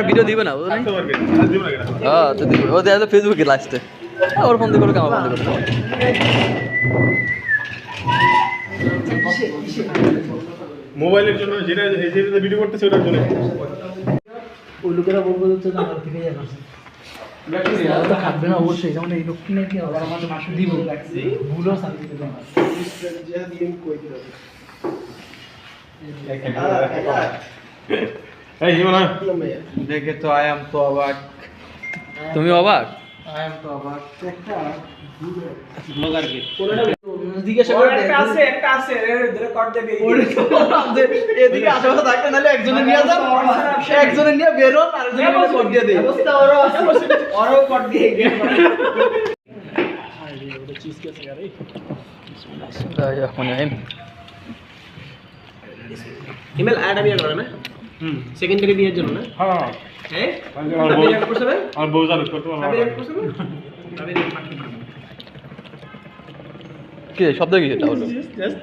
Video দিবে না ফেসবুকে লাস্টে ওর ফোন দিয়ে করে আমার বন্ধ করতে মোবাইলের জন্য যেটা ভিডিও করতেছে ওটার জন্য ওই লোকেরা বলবো হচ্ছে না আমার থেকে খাটবে না অবশ্যই যেমন এই লোক কিনে কি হবে আমাদের মাসে দিব ভুলও সার্ভিস দেবে না এই জীবনা দেখে তো আই এম তো অবাক। তুমি অবাক আই এম তো অবাক। একটা ব্লগার কি জিজ্ঞাসা করে একটা আছে ধরে কট দেবে এদিকে আশেপাশে থাকতে নাহলে একজনে নিয়ে যান একজনে নিয়ে বেরোন আর একজনে মিলে কট দিয়ে দেয় অবস্থা ওরও কট দিয়ে গিয়ে চিজ কেসে গারে ইমেল অ্যাড আমি করা না সেকেন্ডারি বিয়ের জন্য না হ্যাঁ হ্যাঁ আর বউ জানো করতে পারবো কি শব্দ কি এটা হলো জাস্ট